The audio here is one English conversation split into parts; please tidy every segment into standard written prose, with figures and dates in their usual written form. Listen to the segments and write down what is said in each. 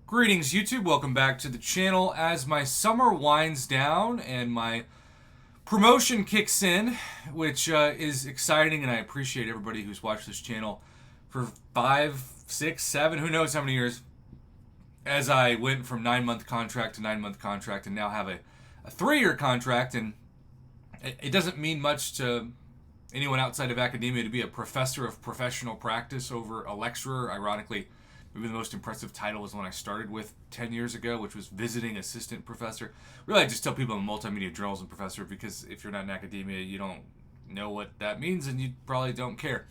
Greetings, YouTube. Welcome back to the channel. As my summer winds down and my promotion kicks in, which is exciting, and I appreciate everybody who's watched this channel for 5, 6, 7, who knows how many years, as I went from 9-month contract to 9-month contract and now have a 3-year contract. And it doesn't mean much to anyone outside of academia to be a professor of professional practice over a lecturer. Ironically, maybe the most impressive title was one I started with 10 years ago, which was visiting assistant professor. Really, I just tell people I'm a multimedia journalism professor because if you're not in academia, you don't know what that means and you probably don't care.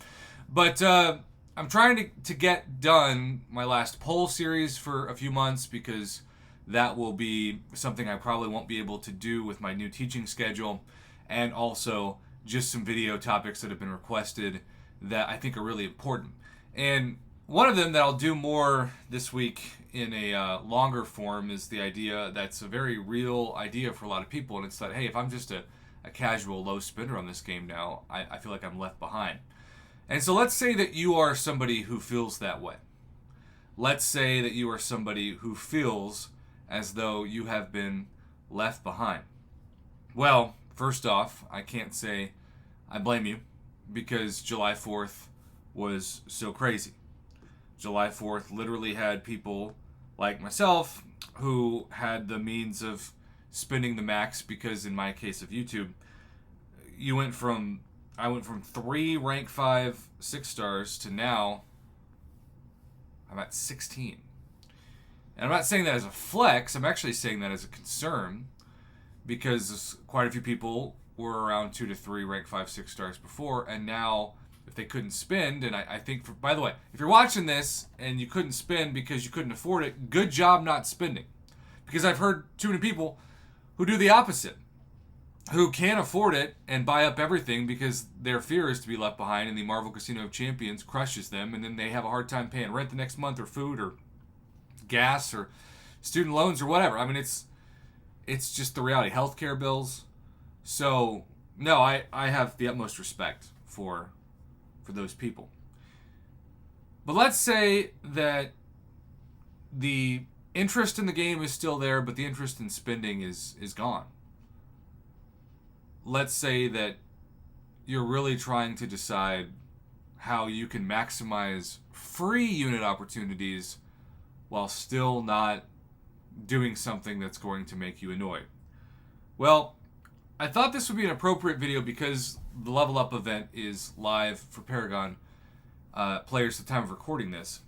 But I'm trying to get done my last poll series for a few months because that will be something I probably won't be able to do with my new teaching schedule, and also just some video topics that have been requested that I think are really important. And one of them that I'll do more this week in a longer form is the idea that's a very real idea for a lot of people, and it's that, hey, if I'm just a casual low spender on this game now, I feel like I'm left behind. And so let's say that you are somebody who feels that way. Let's say that you are somebody who feels as though you have been left behind. Well, first off, I can't say I blame you because July 4th was so crazy. July 4th literally had people like myself who had the means of spending the max because, in my case of YouTube, I went from 3 rank 5 6 stars to now I'm at 16. And I'm not saying that as a flex, I'm actually saying that as a concern because quite a few people were around 2 to 3 rank 5 6 stars before, and now if they couldn't spend, and I think, by the way, if you're watching this and you couldn't spend because you couldn't afford it, good job not spending. Because I've heard too many people who do the opposite, who can't afford it and buy up everything because their fear is to be left behind and the Marvel Casino of Champions crushes them, and then they have a hard time paying rent the next month or food or gas or student loans or whatever. I mean, it's just the reality. Healthcare bills. So, no, I have the utmost respect for those people. But let's say that the interest in the game is still there, but the interest in spending is gone. Let's say that you're really trying to decide how you can maximize free unit opportunities while still not doing something that's going to make you annoyed. Well, I thought this would be an appropriate video because the Level Up event is live for Paragon players at the time of recording this.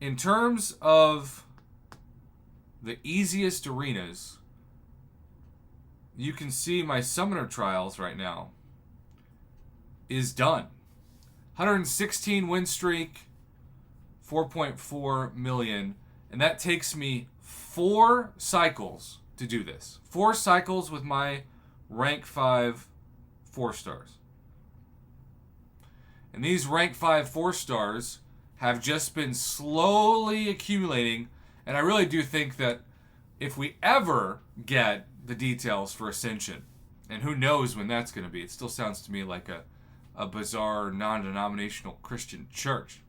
In terms of the easiest arenas, you can see my Summoner Trials right now is done. 116 win streak, 4.4 million, and that takes me 4 cycles to do this. 4 cycles with my rank 5 4 stars. And these rank 5 4 stars have just been slowly accumulating, and I really do think that if we ever get the details for Ascension, and who knows when that's going to be, it still sounds to me like a bizarre non-denominational Christian church.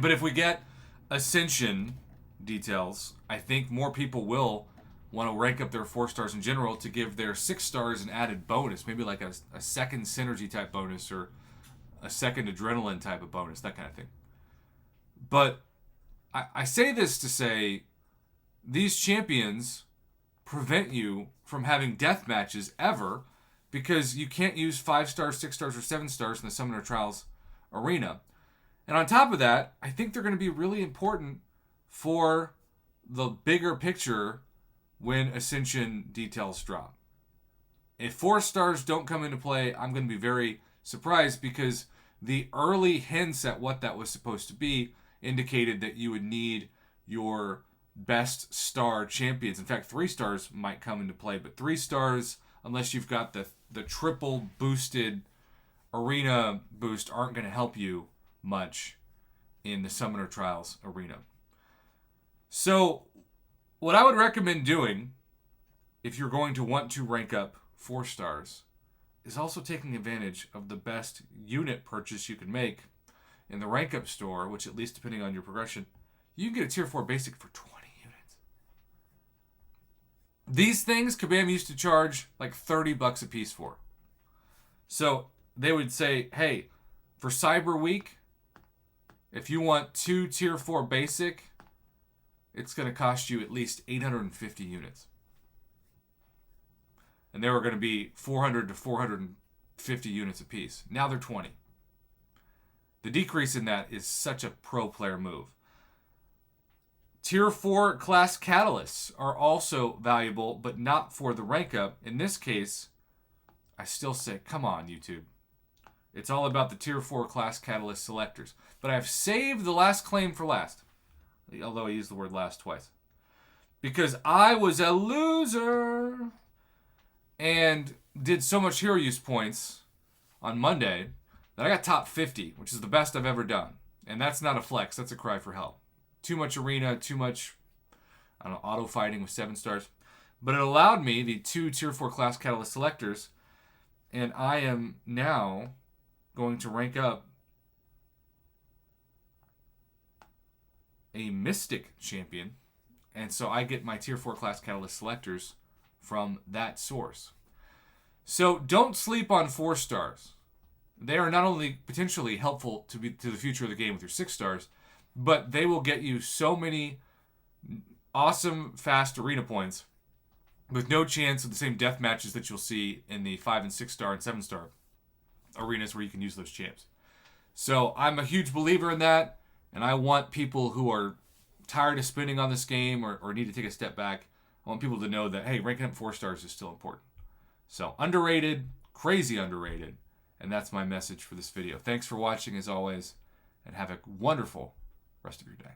But if we get Ascension details, I think more people will want to rank up their 4 stars in general to give their 6 stars an added bonus, maybe like a second synergy type bonus or a second adrenaline type of bonus, that kind of thing. But I say this to say these champions prevent you from having death matches ever because you can't use 5 stars, 6 stars, or 7 stars in the Summoner Trials arena. And on top of that, I think they're going to be really important for the bigger picture when Ascension details drop. If 4 stars don't come into play, I'm going to be very surprised because the early hints at what that was supposed to be indicated that you would need your best star champions. In fact, 3 stars might come into play, but 3 stars, unless you've got the triple boosted arena boost, aren't going to help you much in the Summoner Trials arena. So what I would recommend doing if you're going to want to rank up 4 stars is also taking advantage of the best unit purchase you can make in the rank up store, which, at least depending on your progression, You can get a tier 4 basic for 20 units. These things Kabam used to charge like $30 a piece for. So they would say, hey, for Cyber Week, if you want 2 tier 4 basic, it's going to cost you at least 850 units. And they were going to be 400 to 450 units a piece. Now they're 20. The decrease in that is such a pro player move. Tier 4 class catalysts are also valuable, but not for the rank up. In this case, I still say, come on, YouTube. It's all about the tier 4 class catalyst selectors. But I've saved the last claim for last. Although I used the word last twice. Because I was a loser and did so much hero use points on Monday that I got top 50, which is the best I've ever done. And that's not a flex, that's a cry for help. Too much arena, too much, I don't know, auto fighting with 7 stars. But it allowed me the 2 tier 4 class catalyst selectors, and I am now going to rank up a Mystic champion, and so I get my tier 4 class catalyst selectors from that source. So don't sleep on 4 stars. They are not only potentially helpful to the future of the game with your 6 stars, but they will get you so many awesome fast arena points with no chance of the same death matches that you'll see in the 5 and 6 star and 7 star arenas where you can use those champs. So I'm a huge believer in that, and I want people who are tired of spending on this game or need to take a step back, I want people to know that, hey, ranking up 4 stars is still important. So underrated, crazy underrated, and that's my message for this video. Thanks for watching as always, and have a wonderful rest of your day.